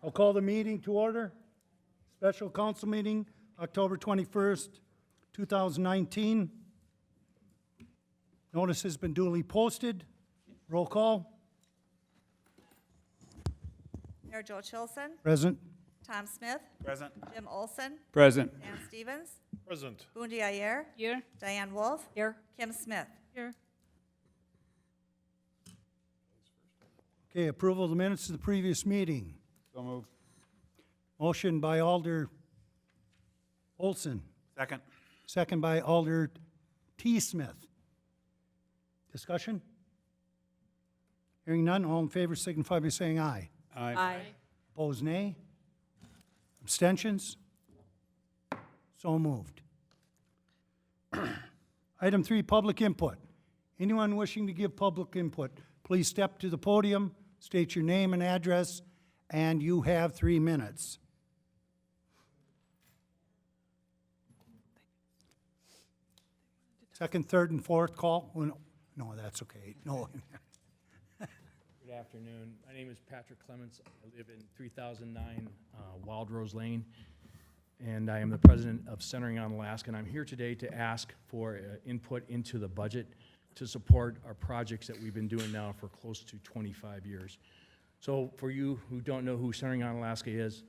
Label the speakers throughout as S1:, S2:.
S1: I'll call the meeting to order. Special council meeting, October 21st, 2019. Notice has been duly posted. Roll call.
S2: Mayor Joe Chilson,
S1: Present.
S2: Tom Smith,
S3: Present.
S2: Jim Olson,
S4: Present.
S2: Dan Stevens,
S3: Present.
S2: Bundi Ayer,
S5: Here.
S2: Diane Wolf,
S5: Here.
S2: Kim Smith.
S5: Here.
S1: Okay, approval of the minutes of the previous meeting.
S4: So moved.
S1: Motion by Alder Olson,
S3: Second.
S1: second by Alder T. Smith. Discussion? Hearing none, all in favor signify by saying aye.
S5: Aye.
S1: Opposed, nay. Abstentions? So moved. Item 3, public input. Anyone wishing to give public input, please step to the podium, state your name and address, and you have 3 minutes. Second, third, and fourth call? Oh, no, that's okay. No.
S6: Good afternoon. My name is Patrick Clements. I live in 3009 Wild Rose Lane, and I am the president of Centering on Alaska. And I'm here today to ask for input into the budget to support our projects that we've been doing now for close to 25 years. So for you who don't know who Centering on Alaska is,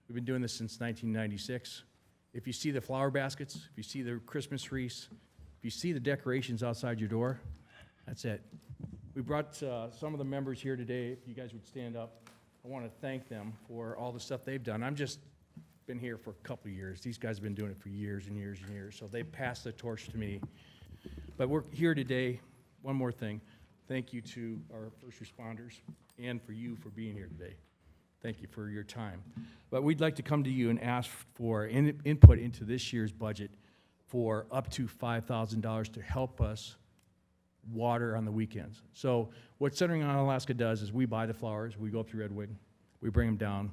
S6: we've been doing this since 1996. If you see the flower baskets, if you see the Christmas wreaths, if you see the decorations outside your door, that's it. We brought some of the members here today. If you guys would stand up, I want to thank them for all the stuff they've done. I'm just been here for a couple of years. These guys have been doing it for years and years and years, so they passed the torch to me. But we're here today. One more thing. Thank you to our first responders and for you for being here today. Thank you for your time. But we'd like to come to you and ask for input into this year's budget for up to $5,000 to help us water on the weekends. So what Centering on Alaska does is we buy the flowers, we go up to Redwood, we bring them down,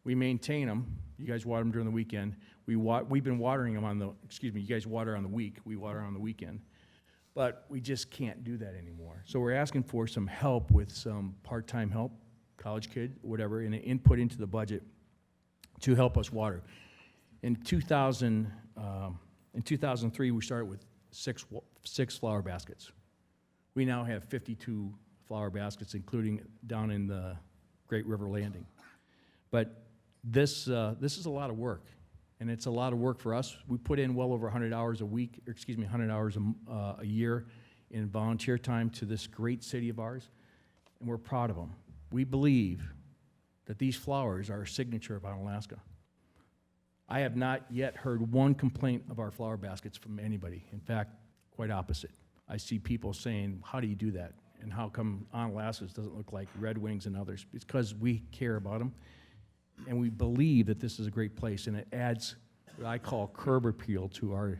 S6: we maintain them. You guys water them during the weekend. We've been watering them on the, you guys water on the week, we water on the weekend. But we just can't do that anymore. So we're asking for some help with some part-time help, college kid, whatever, and an input into the budget to help us water. In 2003, we started with six flower baskets. We now have 52 flower baskets, including down in the Great River Landing. But this is a lot of work, and it's a lot of work for us. We put in well over 100 hours a week, 100 hours a year in volunteer time to this great city of ours, and we're proud of them. We believe that these flowers are a signature of Alaska. I have not yet heard one complaint of our flower baskets from anybody. In fact, quite opposite. I see people saying, how do you do that? And how come Onalaska's doesn't look like Red Wings and others? It's because we care about them, and we believe that this is a great place, and it adds what I call curb appeal to our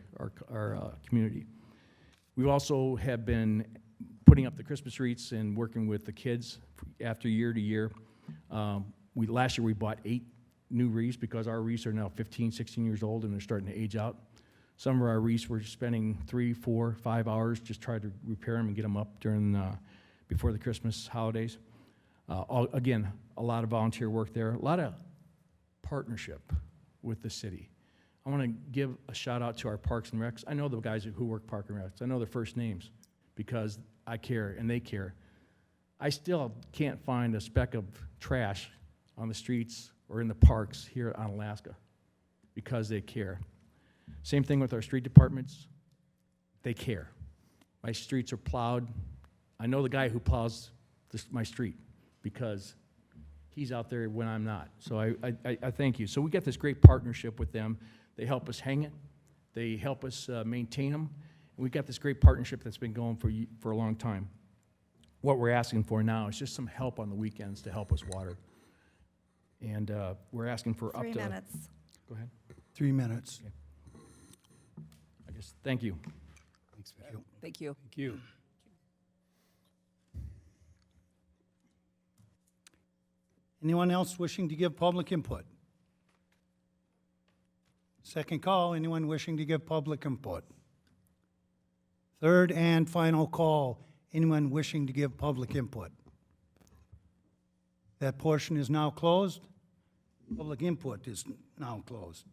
S6: community. We also have been putting up the Christmas wreaths and working with the kids after year to year. Last year we bought 8 new wreaths because our wreaths are now 15, 16 years old and they're starting to age out. Some of our wreaths we're spending 3, 4, 5 hours just trying to repair them and get them up during before the Christmas holidays. Again, a lot of volunteer work there, a lot of partnership with the city. I want to give a shout out to our Parks and Recs. I know the guys who work Park and Recs. I know their first names because I care and they care. I still can't find a speck of trash on the streets or in the parks here on Alaska because they care. Same thing with our street departments. They care. My streets are plowed. I know the guy who plows my street because he's out there when I'm not. So I thank you. So we got this great partnership with them. They help us hang it. They help us maintain them. And we've got this great partnership that's been going for a long time. What we're asking for now is just some help on the weekends to help us water. And we're asking for up to...
S2: 3 minutes.
S6: Go ahead.
S1: 3 minutes.
S6: Okay. I guess, thank you.
S1: Thanks, Vicky.
S5: Thank you.
S4: Thank you.
S1: Anyone else wishing to give public input? Second call, anyone wishing to give public input? Third and final call, anyone wishing to give public input? That portion is now closed. Public input is now closed.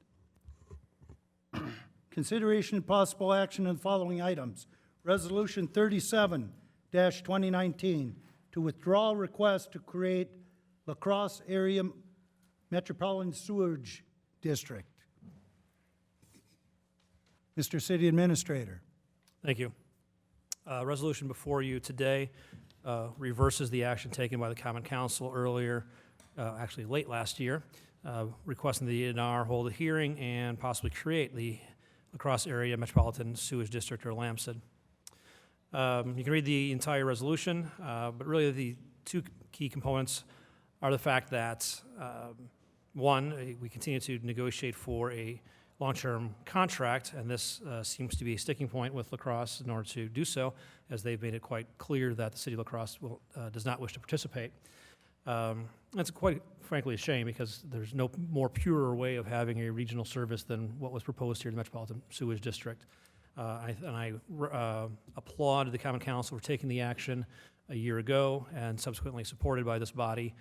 S1: Consideration and possible action on the following items. Resolution 37-2019 to withdraw request to create La Crosse Area Metropolitan Sewage District. Mr. City Administrator.
S3: Thank you. Resolution before you today reverses the action taken by the Common Council earlier, actually late last year, requesting the DNR hold a hearing and possibly create the La Crosse Area Metropolitan Sewage District, or LAMSID. You can read the entire resolution, but really the two key components are the fact that, one, we continue to negotiate for a long-term contract, and this seems to be a sticking point with La Crosse in order to do so, as they've made it quite clear that the city of La Crosse does not wish to participate. That's quite frankly a shame, because there's no more pure way of having a regional service than what was proposed here in the Metropolitan Sewage District. I applaud the Common Council for taking the action a year ago and subsequently supported by this body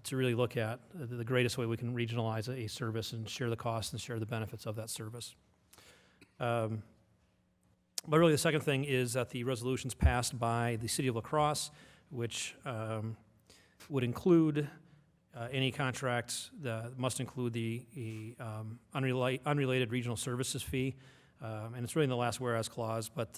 S3: to really look at the greatest way we can regionalize a service and share the costs and share the benefits of that service. But really the second thing is that the resolutions passed by the City of La Crosse, which would include any contracts that must include the unrelated regional services fee, and it's really in the last whereas clause, but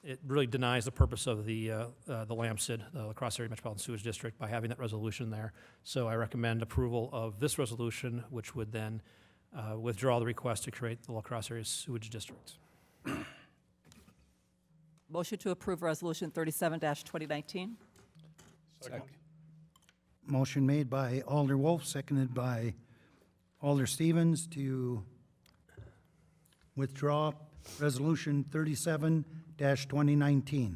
S3: it really denies the purpose of the LAMSID, the La Crosse Area Metropolitan Sewage District, by having that resolution there. So I recommend approval of this resolution, which would then withdraw the request to create the La Crosse Area Sewage District.
S4: Motion to approve Resolution 37-2019.
S6: Second.
S1: Motion made by Alder Wolf, seconded by Alder Stevens to withdraw Resolution 37-2019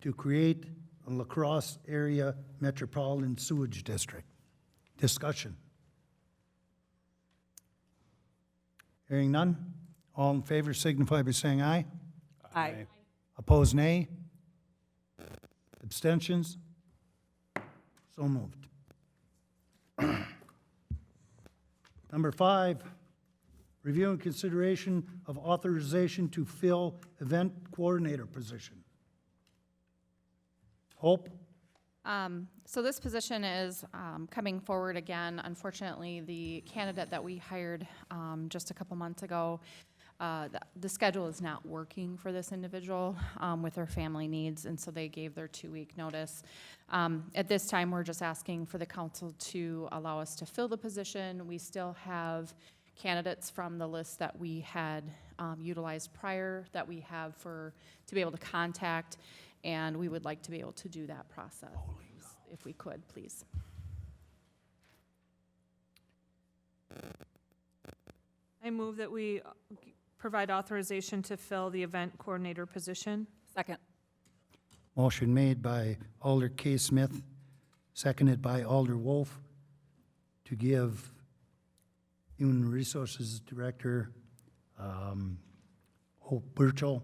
S1: to create a La Crosse Area Metropolitan Sewage District. Discussion. Hearing none. All in favor signify by saying aye.
S4: Aye.
S1: Opposed, nay. Abstentions? So moved. Number 5, review and consideration of authorization to fill event coordinator position. Hope?
S5: So this position is coming forward again. Unfortunately, the candidate that we hired just a couple months ago, the schedule is not working for this individual with her family needs, and so they gave their 2-week notice. At this time, we're just asking for the council to allow us to fill the position. We still have candidates from the list that we had utilized prior that we have to be able to contact, and we would like to be able to do that process, if we could, please.
S7: I move that we provide authorization to fill the event coordinator position.
S4: Second.
S1: Motion made by Alder K. Smith, seconded by Alder Wolf, to give Human Resources Director Hope Burchell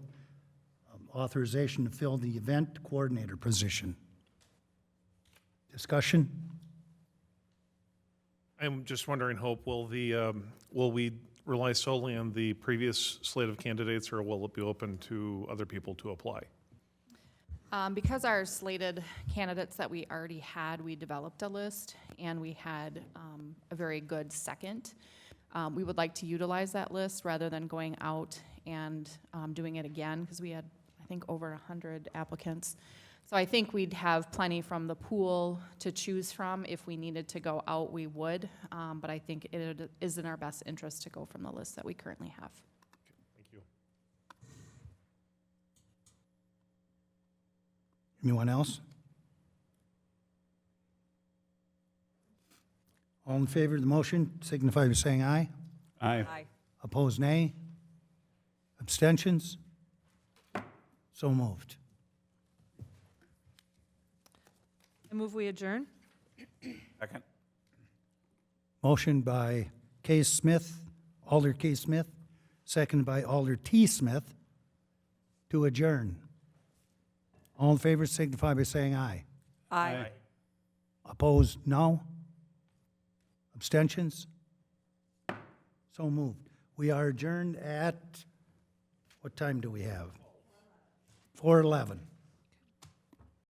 S1: authorization to fill the event coordinator position. Discussion?
S8: I'm just wondering, Hope, will we rely solely on the previous slate of candidates, or will it be open to other people to apply?
S5: Because our slated candidates that we already had, we developed a list, and we had a very good second. We would like to utilize that list rather than going out and doing it again, because we had, I think, over 100 applicants. So I think we'd have plenty from the pool to choose from. If we needed to go out, we would, but I think it is in our best interest to go from the list that we currently have.
S8: Thank you.
S1: Anyone else? All in favor of the motion signify by saying aye.
S4: Aye.
S1: Opposed, nay. Abstentions? So moved.
S7: I move we adjourn.
S9: Second.
S1: Motion by K. Smith, Alder K. Smith, seconded by Alder T. Smith, to adjourn. All in favor signify by saying aye.
S4: Aye.
S1: Opposed, no. Abstentions? So moved. We are adjourned at, what time do we have? 4:11.